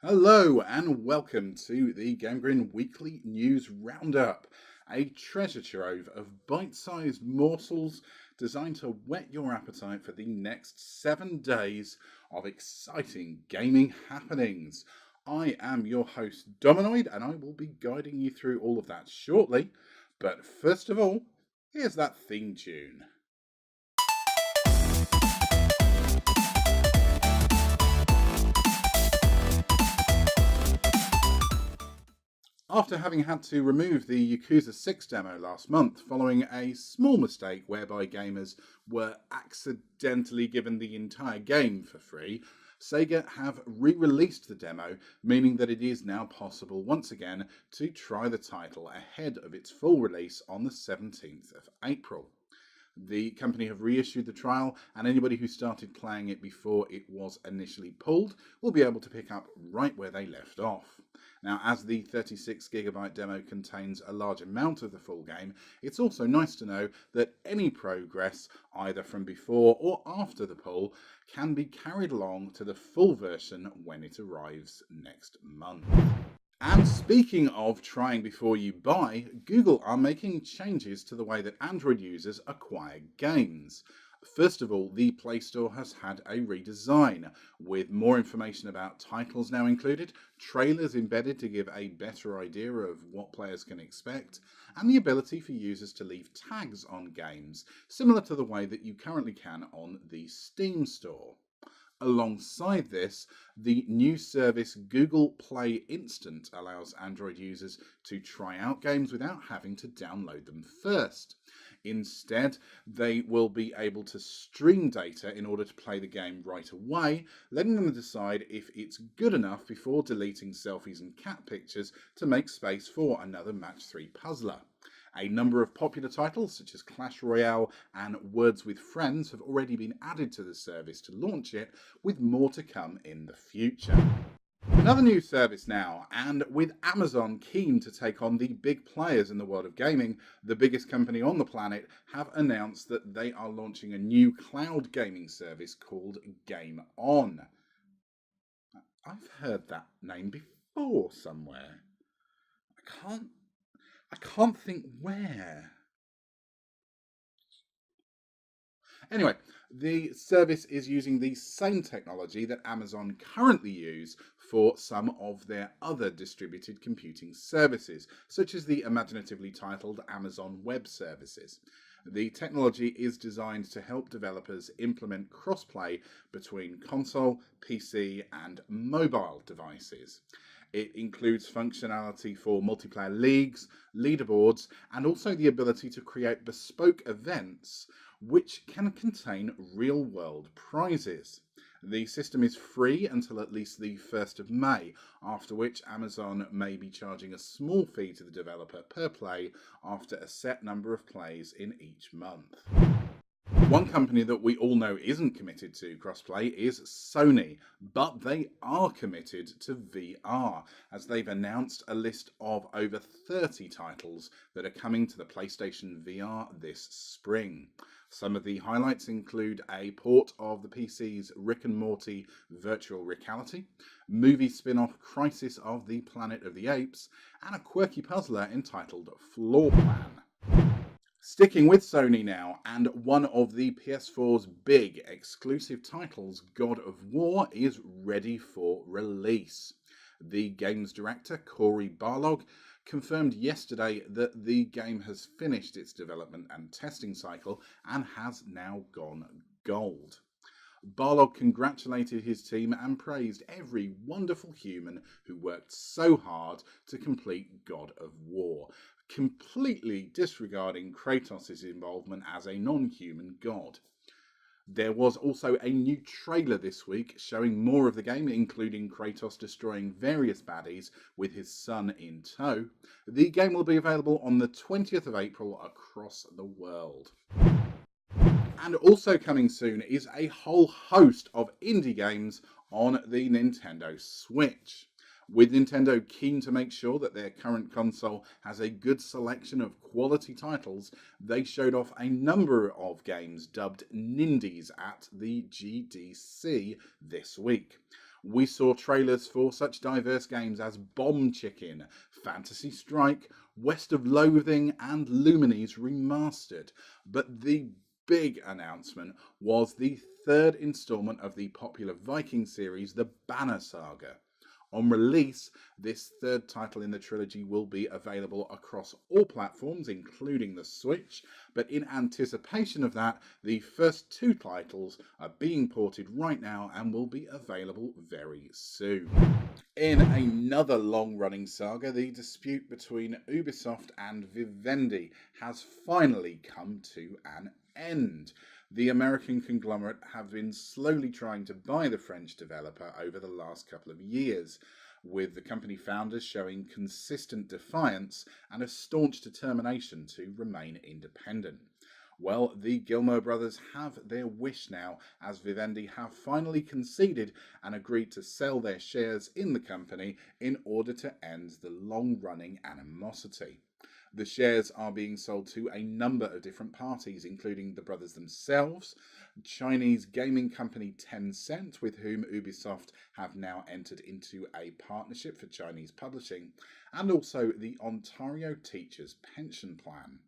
Hello and welcome to the GameGrin Weekly News Roundup, a treasure trove of bite-sized morsels designed to whet your appetite for the next 7 days of exciting gaming happenings. I am your host Dominoid and I will be guiding you through all of that shortly, but first of all, here's that theme tune. After having had to remove the Yakuza 6 demo last month following a small mistake whereby gamers were accidentally given the entire game for free, Sega have re-released the demo, meaning that it is now possible once again to try the title ahead of its full release on the 17th of April. The company have reissued the trial, and anybody who started playing it before it was initially pulled will be able to pick up right where they left off. Now, as the 36GB demo contains a large amount of the full game, it's also nice to know that any progress, either from before or after the pull, can be carried along to the full version when it arrives next month. And speaking of trying before you buy, Google are making changes to the way that Android users acquire games. First of all, the Play Store has had a redesign, with more information about titles now included, trailers embedded to give a better idea of what players can expect, and the ability for users to leave tags on games, similar to the way that you currently can on the Steam Store. Alongside this, the new service Google Play Instant allows Android users to try out games without having to download them first. Instead, they will be able to stream data in order to play the game right away, letting them decide if it's good enough before deleting selfies and cat pictures to make space for another Match 3 puzzler. A number of popular titles, such as Clash Royale and Words with Friends, have already been added to the service to launch it, with more to come in the future. Another new service now, and with Amazon keen to take on the big players in the world of gaming, the biggest company on the planet have announced that they are launching a new cloud gaming service called Game On. I've heard that name before somewhere. I can't think where. Anyway, the service is using the same technology that Amazon currently use for some of their other distributed computing services, such as the imaginatively titled Amazon Web Services. The technology is designed to help developers implement crossplay between console, PC, and mobile devices. It includes functionality for multiplayer leagues, leaderboards, and also the ability to create bespoke events which can contain real-world prizes. The system is free until at least the 1st of May, after which Amazon may be charging a small fee to the developer per play after a set number of plays in each month. One company that we all know isn't committed to crossplay is Sony, but they are committed to VR, as they've announced a list of over 30 titles that are coming to the PlayStation VR this spring. Some of the highlights include a port of the PC's Rick and Morty virtual reality, movie spin-off Crisis of the Planet of the Apes, and a quirky puzzler entitled Floor Plan. Sticking with Sony now, and one of the PS4's big exclusive titles, God of War, is ready for release. The game's director, Cory Barlog, confirmed yesterday that the game has finished its development and testing cycle and has now gone gold. Barlog congratulated his team and praised every wonderful human who worked so hard to complete God of War, completely disregarding Kratos' involvement as a non-human god. There was also a new trailer this week showing more of the game, including Kratos destroying various baddies with his son in tow. The game will be available on the 20th of April across the world. And also coming soon is a whole host of indie games on the Nintendo Switch. With Nintendo keen to make sure that their current console has a good selection of quality titles, they showed off a number of games dubbed Nindies at the GDC this week. We saw trailers for such diverse games as Bomb Chicken, Fantasy Strike, West of Loathing, and Lumines Remastered. But the big announcement was the third installment of the popular Viking series, the Banner Saga. On release, this third title in the trilogy will be available across all platforms, including the Switch, but in anticipation of that, the first two titles are being ported right now and will be available very soon. In another long-running saga, the dispute between Ubisoft and Vivendi has finally come to an end. The American conglomerate have been slowly trying to buy the French developer over the last couple of years, with the company founders showing consistent defiance and a staunch determination to remain independent. Well, the Gilmore brothers have their wish now, as Vivendi have finally conceded and agreed to sell their shares in the company in order to end the long-running animosity. The shares are being sold to a number of different parties, including the brothers themselves, Chinese gaming company Tencent, with whom Ubisoft have now entered into a partnership for Chinese publishing, and also the Ontario Teachers Pension Plan.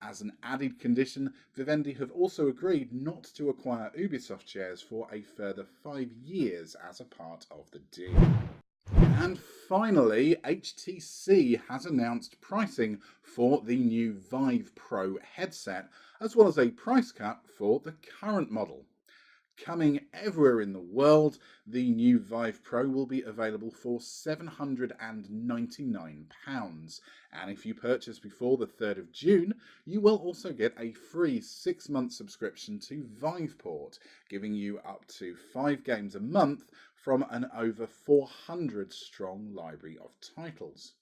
As an added condition, Vivendi have also agreed not to acquire Ubisoft shares for a further 5 years as a part of the deal. And finally, HTC has announced pricing for the new Vive Pro headset, as well as a price cut for the current model. Coming everywhere in the world, the new Vive Pro will be available for £799. And if you purchase before the 3rd of June, you will also get a free 6-month subscription to Viveport, giving you up to 5 games a month from an over 400 strong library of titles.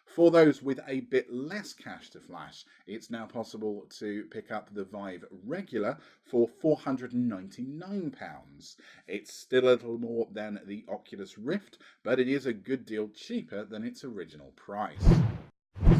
For those with a bit less cash to flash, it's now possible to pick up the Vive Regular for £499. It's still a little more than the Oculus Rift, but it is a good deal cheaper than its original price.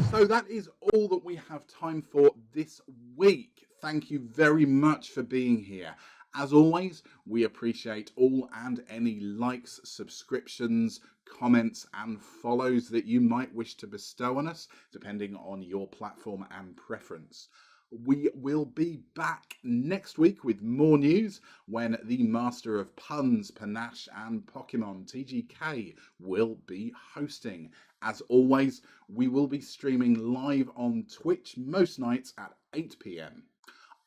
So that is all that we have time for this week. Thank you very much for being here. As always, we appreciate all and any likes, subscriptions, comments and follows that you might wish to bestow on us, depending on your platform and preference. We will be back next week with more news when the master of puns, panache and Pokemon, TGK, will be hosting. As always, we will be streaming live on Twitch most nights at 8 p.m.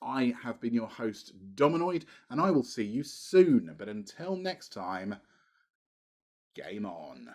I have been your host, Dominoid, and I will see you soon. But until next time, game on.